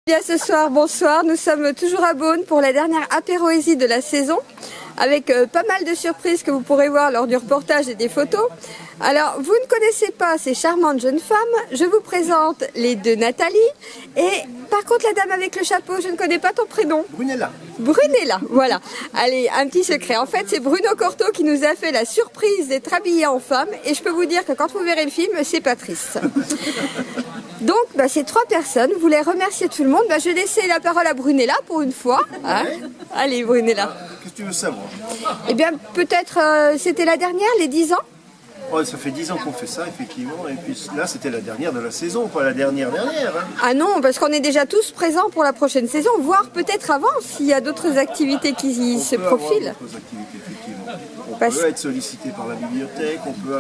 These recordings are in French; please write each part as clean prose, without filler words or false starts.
Bien ce soir, bonsoir, nous sommes toujours à Beaune pour la dernière apéroésie de la saison avec pas mal de surprises que vous pourrez voir lors du reportage et des photos. Alors, vous ne connaissez pas ces charmantes jeunes femmes, je vous présente les deux Nathalie et par contre la dame avec le chapeau, je ne connais pas ton prénom. Brunella. Brunella, voilà. Allez, un petit secret. En fait, c'est Bruno Cortot qui nous a fait la surprise d'être habillé en femme et je peux vous dire que quand vous verrez le film, c'est pas triste. Donc, ces trois personnes, vous voulez remercier tout le monde. Je vais laisser la parole à Brunella pour une fois. Hein. Allez, Brunella. Qu'est-ce que tu veux savoir? Eh bien, peut-être, c'était la dernière, les 10 ans? Oh, ça fait 10 ans qu'on fait ça, effectivement. Et puis là, c'était la dernière de la saison, pas la dernière. Hein. Ah non, parce qu'on est déjà tous présents pour la prochaine saison, voire peut-être avant, s'il y a d'autres activités qui se profilent. D'autres activités, effectivement. On peut être sollicité par la bibliothèque, on peut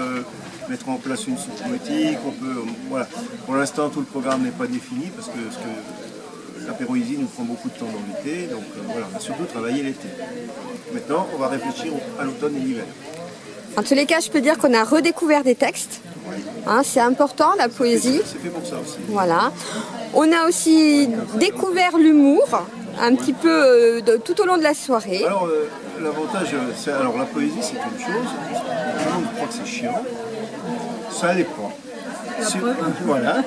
mettre en place une soupe poétique, on peut... voilà. Pour l'instant, tout le programme n'est pas défini, parce que l'apéroïsie nous prend beaucoup de temps dans l'été, donc voilà, on va surtout travailler l'été. Maintenant, on va réfléchir à l'automne et l'hiver. En tous les cas, je peux dire qu'on a redécouvert des textes. Hein, c'est important, la poésie. C'est fait pour ça aussi. Voilà. On a aussi découvert l'humour, un petit peu tout au long de la soirée. Alors, l'avantage, alors la poésie, c'est une chose. Tout le monde croit que c'est chiant. Ça l'est pas. Voilà.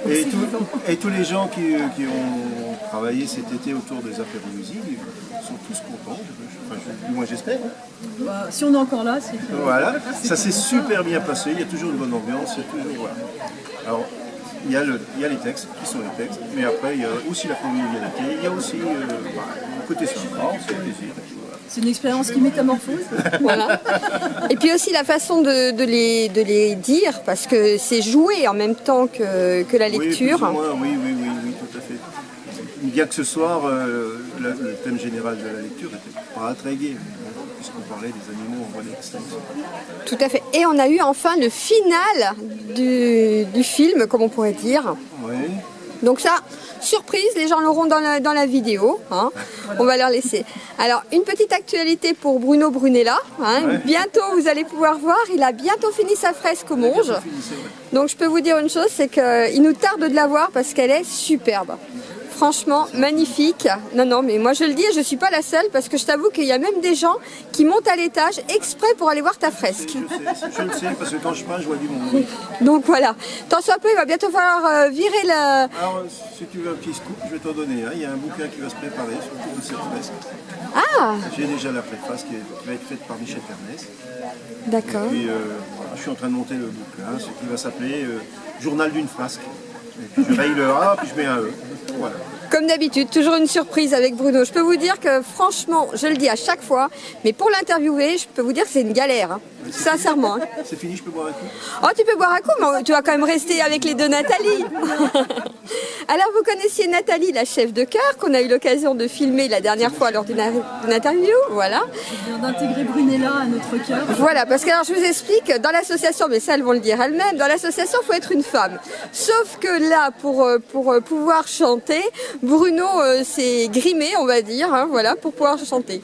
Et tous les gens qui ont travaillé cet été autour des apéroïsies sont tous contents. Du moins, j'espère. Si on est encore là, c'est que... Voilà, ça s'est super bien passé, il y a toujours une bonne ambiance, il y a toujours... Voilà. Alors, il y a les textes, qui sont les textes, mais après, il y a aussi la convivialité, il y a aussi le côté sympa, c'est plaisir. C'est une expérience qui métamorphose. Voilà. Et puis aussi la façon de les dire, parce que c'est jouer en même temps que la lecture. Oui, tout à fait. Bien que ce soir, le thème général de la lecture n'était pas très gai, puisqu'on parlait des animaux en voie d'extinction. Tout à fait. Et on a eu enfin le final du film, comme on pourrait dire. Oui. Donc ça, surprise, les gens l'auront dans la vidéo. Hein. On va leur laisser. Alors, une petite actualité pour Bruno Brunella. Hein. Ouais. Bientôt, vous allez pouvoir voir, il a bientôt fini sa fresque au Monge. Donc je peux vous dire une chose, c'est qu'il nous tarde de la voir parce qu'elle est superbe. Franchement, magnifique. Non, mais moi je le dis, je ne suis pas la seule parce que je t'avoue qu'il y a même des gens qui montent à l'étage exprès pour aller voir ta fresque. Je le sais, parce que quand je passe, je vois du monde. Donc voilà. Tant soit peu, il va bientôt falloir virer la... Alors, si tu veux un petit scoop, je vais t'en donner. Il y a un bouquin qui va se préparer autour de cette fresque. Ah! J'ai déjà la préface qui va être faite par Michel Ernest. D'accord. Et puis, je suis en train de monter le bouquin, ce qui va s'appeler Journal d'une frasque. Et puis je raye le A, puis je mets un E. Voilà. Comme d'habitude, toujours une surprise avec Bruno. Je peux vous dire que franchement, je le dis à chaque fois, mais pour l'interviewer, je peux vous dire que c'est une galère. Hein. Sincèrement. Hein. C'est fini, je peux boire un coup? Oh, tu peux boire un coup, mais tu vas quand même rester avec les deux Nathalie. Alors, vous connaissiez Nathalie, la chef de chœur, qu'on a eu l'occasion de filmer la dernière fois lors d'une interview. Voilà. D'intégrer Brunella à notre chœur. Voilà, parce que alors, je vous explique, dans l'association, mais ça, elles vont le dire elles-mêmes, dans l'association, il faut être une femme. Sauf que là, pour pouvoir chanter, Bruno s'est grimé, on va dire, hein, voilà, pour pouvoir chanter.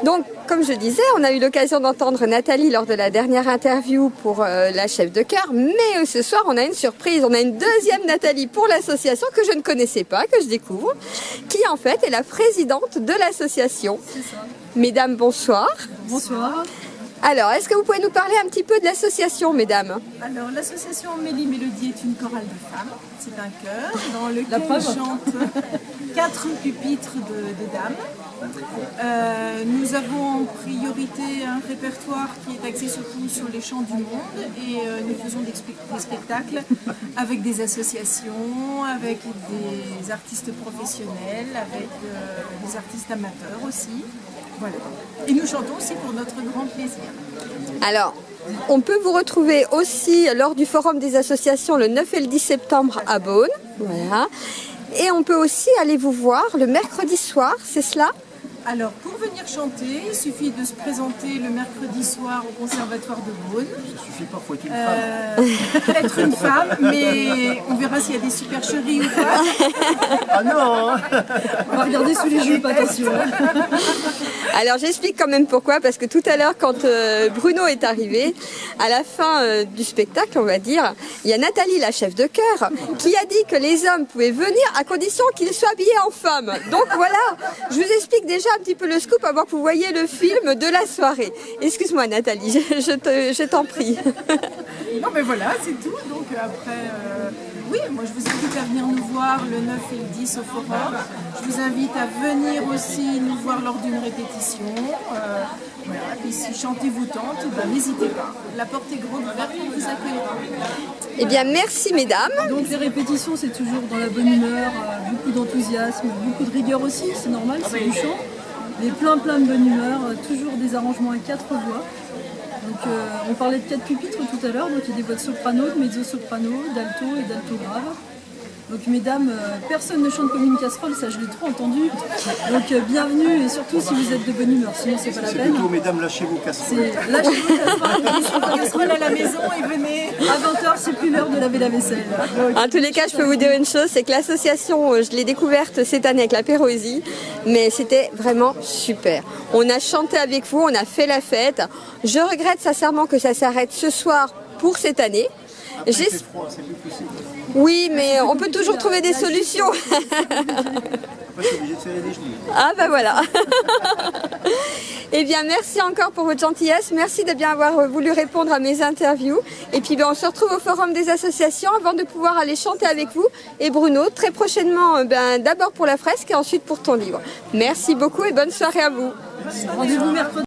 Donc, comme je disais, on a eu l'occasion d'entendre Nathalie lors de la dernière interview pour la chef de chœur, mais ce soir, on a une surprise. On a une deuxième Nathalie pour l'association que je ne connaissais pas, que je découvre, qui en fait est la présidente de l'association. C'est ça. Mesdames, bonsoir. Bonsoir. Alors, est-ce que vous pouvez nous parler un petit peu de l'association, mesdames? Alors, l'association Mélie Mélodie est une chorale de femmes. C'est un chœur dans lequel chantent 4 pupitres de dames. Nous avons en priorité un répertoire qui est axé surtout sur les chants du monde et nous faisons des spectacles avec des associations, avec des artistes professionnels, avec des artistes amateurs aussi. Voilà. Et nous chantons aussi pour notre grand plaisir. Alors, on peut vous retrouver aussi lors du Forum des associations le 9 et le 10 septembre à Beaune. Voilà. Et on peut aussi aller vous voir le mercredi soir, c'est cela? Alors, pour venir chanter, il suffit de se présenter le mercredi soir au Conservatoire de Beaune. Ça suffit parfois être une femme. Être une femme, mais on verra s'il y a des supercheries ou pas. Ah non. On va regarder sous les jupes, attention. Alors j'explique quand même pourquoi, parce que tout à l'heure quand Bruno est arrivé, à la fin du spectacle on va dire, il y a Nathalie, la chef de chœur, qui a dit que les hommes pouvaient venir à condition qu'ils soient habillés en femme. Donc voilà, je vous explique déjà un petit peu le scoop avant que vous voyez le film de la soirée. Excuse-moi Nathalie, je t'en prie. Non mais voilà, c'est tout. Donc après, oui, moi je vous invite à venir nous voir le 9 et le 10 au Forum. Je vous invite à venir aussi nous voir lors d'une répétition. Voilà. Et si chanter vous tente, ben, n'hésitez pas. La porte est grande ouverte, on vous accueillera. Eh bien merci mesdames. Donc les répétitions, c'est toujours dans la bonne humeur, beaucoup d'enthousiasme, beaucoup de rigueur aussi, c'est normal, c'est du chant. Mais plein de bonne humeur, toujours des arrangements à 4 voix. Donc on parlait de 4 pupitres tout à l'heure, donc il y a des voix de soprano, de mezzo-soprano, d'alto et d'alto grave. Donc mesdames, personne ne chante comme une casserole, ça je l'ai trop entendu. Donc bienvenue et surtout si vous êtes de bonne humeur, sinon c'est pas la peine. C'est plutôt mesdames, lâchez vos casseroles. Lâchez vos casseroles, Casserole à la maison et venez. à 20h c'est plus l'heure de laver la vaisselle. Donc, En tous les cas, je peux vous dire une chose, c'est que l'association, je l'ai découverte cette année avec la Pérosie, mais c'était vraiment super. On a chanté avec vous, on a fait la fête. Je regrette sincèrement que ça s'arrête ce soir pour cette année. Après, c'est froid, c'est plus possible. Oui, mais on peut toujours trouver des solutions. Après, je suis obligé de serrer les genoux. Ah ben voilà. Eh bien, merci encore pour votre gentillesse. Merci de bien avoir voulu répondre à mes interviews. Et puis, on se retrouve au Forum des associations avant de pouvoir aller chanter avec vous. Et Bruno, très prochainement, d'abord pour la fresque et ensuite pour ton livre. Merci beaucoup et bonne soirée à vous. rendez-vous mercredi.